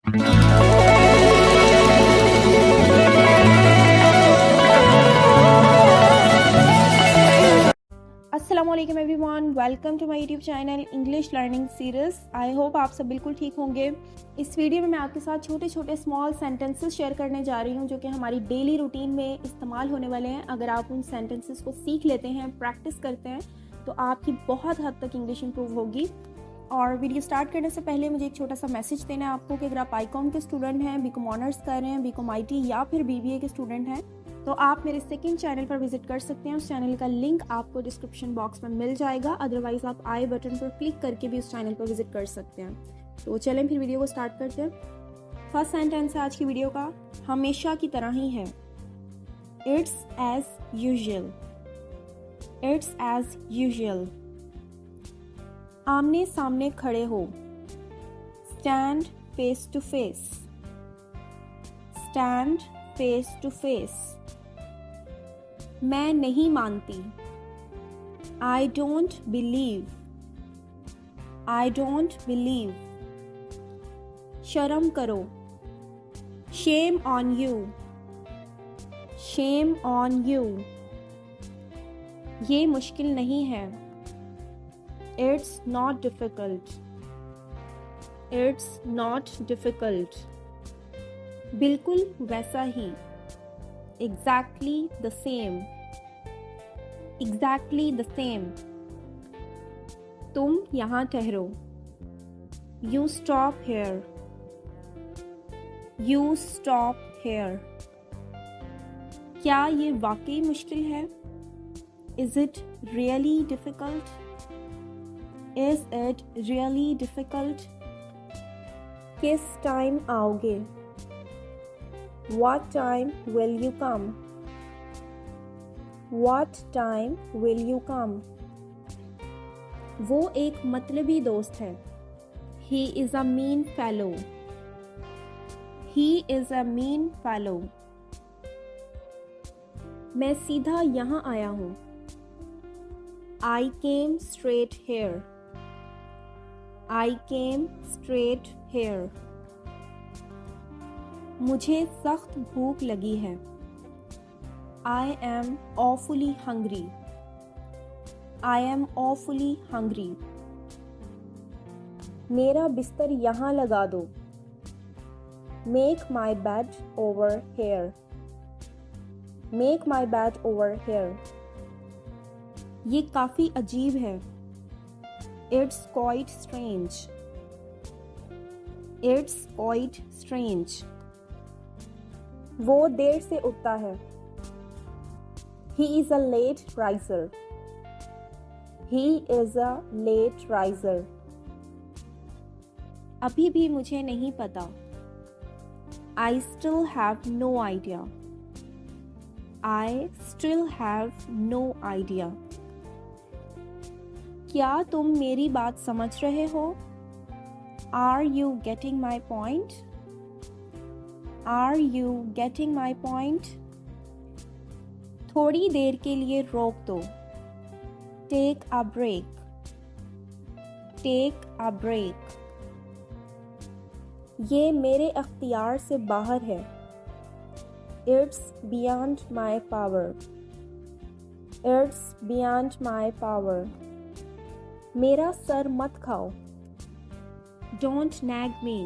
अस्सलामुअलैकुम everyone, welcome to my YouTube channel English learning series. I hope आप सब बिल्कुल ठीक होंगे। इस वीडियो में मैं आपके साथ छोटे छोटे स्मॉल सेंटेंसेस शेयर करने जा रही हूँ जो कि हमारी डेली रूटीन में इस्तेमाल होने वाले हैं। अगर आप उन सेंटेंसेस को सीख लेते हैं, प्रैक्टिस करते हैं, तो आपकी बहुत हद तक इंग्लिश इंप्रूव होगी। और वीडियो स्टार्ट करने से पहले मुझे एक छोटा सा मैसेज देना है आपको कि अगर आप आईकॉम के स्टूडेंट हैं, बीकॉम ऑनर्स कर रहे हैं, बीकॉम आईटी या फिर बीबीए के स्टूडेंट हैं, तो आप मेरे सेकंड चैनल पर विजिट कर सकते हैं। उस चैनल का लिंक आपको डिस्क्रिप्शन बॉक्स में मिल जाएगा। अदरवाइज आप आई बटन पर क्लिक करके भी उस चैनल पर विजिट कर सकते हैं। तो चलें फिर वीडियो को स्टार्ट करते हैं। फर्स्ट सेंटेंस है आज की वीडियो का, हमेशा की तरह ही है। It's as usual. It's as usual. आमने सामने खड़े हो। Stand face to face. Stand face to face. मैं नहीं मानती। I don't believe. I don't believe. शर्म करो। Shame on you. Shame on you. ये मुश्किल नहीं है। It's not difficult. It's not difficult. बिल्कुल वैसा ही। Exactly the same. Exactly the same. तुम यहाँ ठहरो। You stop here. You stop here. क्या ये वाकई मुश्किल है? Is it really difficult? Is it really difficult? किस टाइम आओगे? What time will you come? What time will you come? वो एक मतलबी दोस्त है। He is a mean fellow. He is a mean fellow. मैं सीधा यहाँ आया हूँ। I came straight here. I came straight here. मुझे सख्त भूख लगी है। I am awfully hungry. I am awfully hungry. मेरा बिस्तर यहाँ लगा दो। Make my bed over here. Make my bed over here. ये काफी अजीब है। It's quite strange. It's quite strange. वो देर से उठता है। He is a late riser. He is a late riser. अभी भी मुझे नहीं पता। I still have no idea. I still have no idea. क्या तुम मेरी बात समझ रहे हो? Are you getting my point? Are you getting my point? थोड़ी देर के लिए रोक दो। Take a break. Take a break. ये मेरे अख्तियार से बाहर है। It's beyond my power. It's beyond my power. मेरा सर मत खाओ। Don't nag me.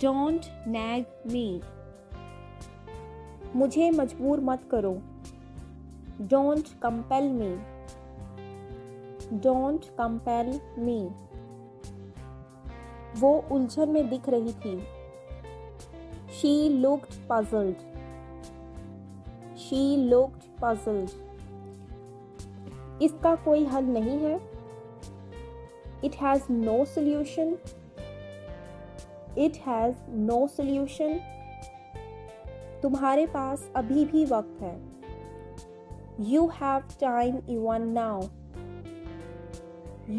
Don't nag me. मुझे मजबूर मत करो। Don't compel me. Don't compel me. वो उलझन में दिख रही थी। She looked puzzled. She looked puzzled. इसका कोई हल नहीं है। It has no solution. It has no solution. तुम्हारे पास अभी भी वक्त है। You have time even now.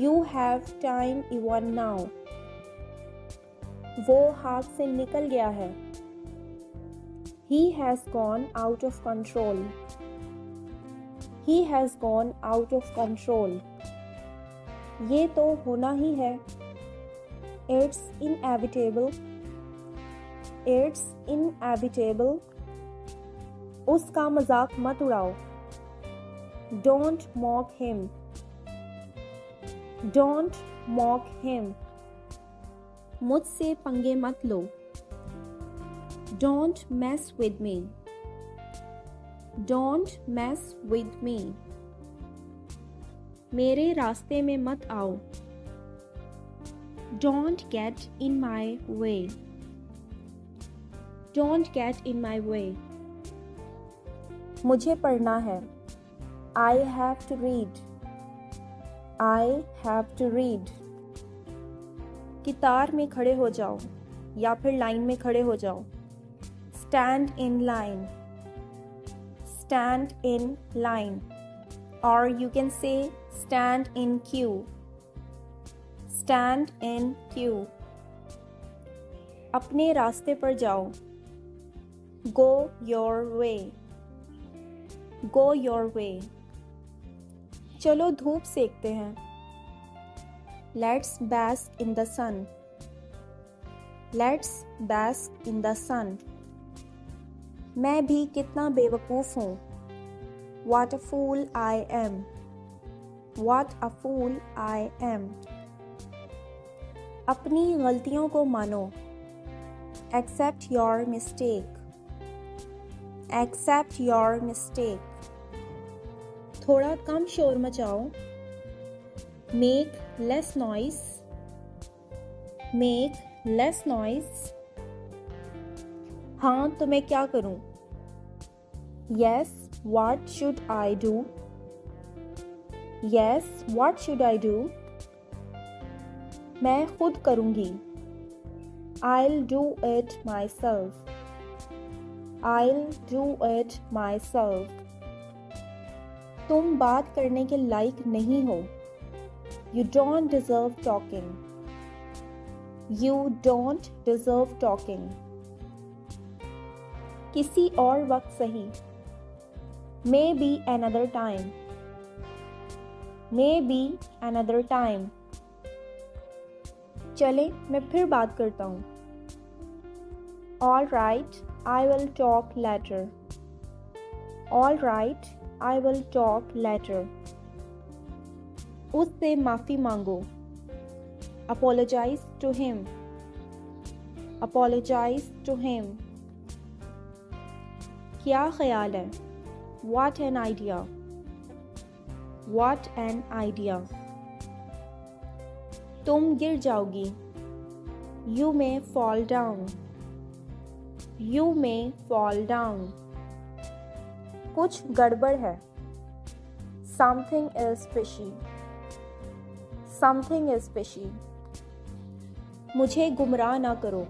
You have time even now. वो हाथ से निकल गया है। He has gone out of control. He has gone out of control. ये तो होना ही है। It's inevitable. It's inevitable. उसका मजाक मत उड़ाओ. Don't mock him. Don't mock him. मुझसे पंगे मत लो. Don't mess with me. Don't mess with me. मेरे रास्ते में मत आओ. Don't get in my way. Don't get in my way. मुझे पढ़ना है. I have to read. I have to read. कतार में खड़े हो जाओ या फिर लाइन में खड़े हो जाओ. Stand in line. Stand in line. Or you can say stand in queue. Stand in queue. अपने रास्ते पर जाओ. Go your way. Go your way. चलो धूप सेकते हैं. Let's bask in the sun. Let's bask in the sun. मैं भी कितना बेवकूफ़ हूँ. What a fool I am. What a fool I am. अपनी गलतियों को मानो. Accept your mistake. Accept your mistake. थोड़ा कम शोर मचाओ. Make less noise. Make less noise. हाँ तो मैं क्या करूं? Yes, what should I do? Yes, what should I do? मैं खुद करूंगी. I'll do it myself. I'll do it myself. तुम बात करने के लायक नहीं हो. You don't deserve talking. You don't deserve talking. किसी और वक्त सही. Maybe another time. Maybe another time. चले मैं फिर बात करता हूँ. All right, I will talk later. All right, I will talk later. उससे माफ़ी मांगो. Apologize to him. Apologize to him. क्या ख्याल है? What an idea. What an idea. तुम गिर जाओगी. You may fall down. You may fall down. कुछ गड़बड़ है. Something is fishy. Something is fishy. मुझे गुमराह ना करो.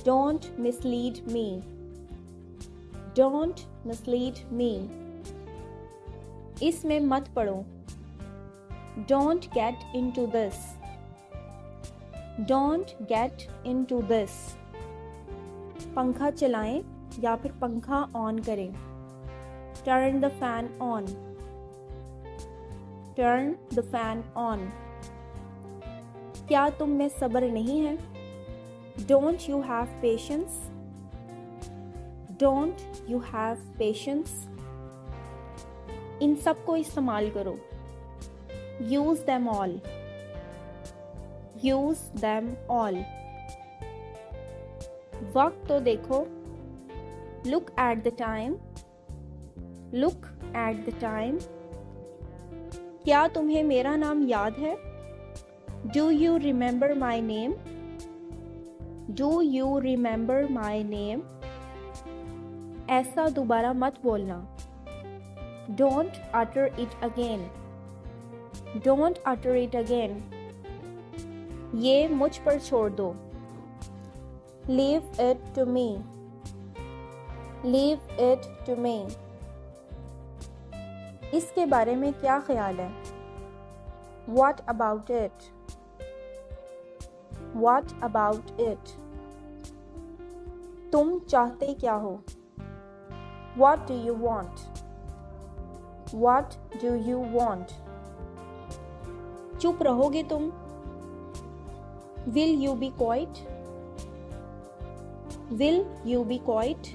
Don't mislead me. Don't mislead me. इसमें मत पड़ो. Don't get into this. Don't get into this. पंखा चलाएं या फिर पंखा ऑन करें. Turn the fan on. Turn the fan on. क्या तुम में सब्र नहीं है? Don't you have patience? Don't you have patience? इन सब को इस्तेमाल करो. Use them all. Use them all. वक्त तो देखो. Look at the time. Look at the time. क्या तुम्हें मेरा नाम याद है? Do you remember my name? Do you remember my name? ऐसा दोबारा मत बोलना. Don't utter it again. Don't utter it again. ये मुझ पर छोड़ दो. Leave it to me. Leave it to me. इसके बारे में क्या ख्याल है? What about it? What about it? तुम चाहते क्या हो? What do you want? What do you want? चुप रहोगे तुम? Will you be quiet? Will you be quiet?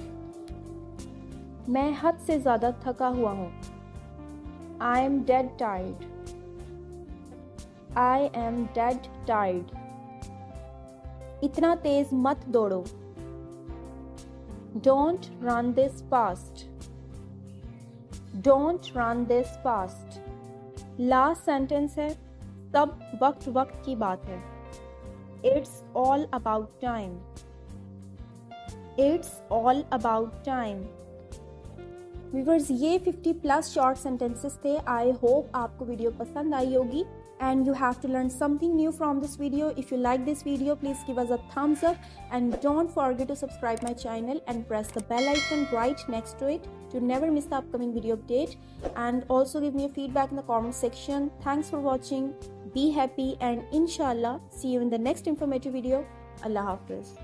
मैं हद से ज़्यादा थका हुआ हूँ. I am dead tired. I am dead tired. इतना तेज मत दौड़ो. Don't run this fast. Don't run this fast. Last sentence है, सब वक्त वक्त की बात है. It's all about time. It's all about time. Viewers, ये 50+ शॉर्ट सेंटेंसेस थे. आई होप आपको वीडियो पसंद आई होगी and you have to learn something new from this video. If you like this video, please give us a thumbs up and don't forget to subscribe my channel and press the bell icon right next to it to never miss the upcoming video update, and also give me a feedback in the comment section. Thanks for watching. Be happy and inshallah see you in the next informative video. Allah Hafiz.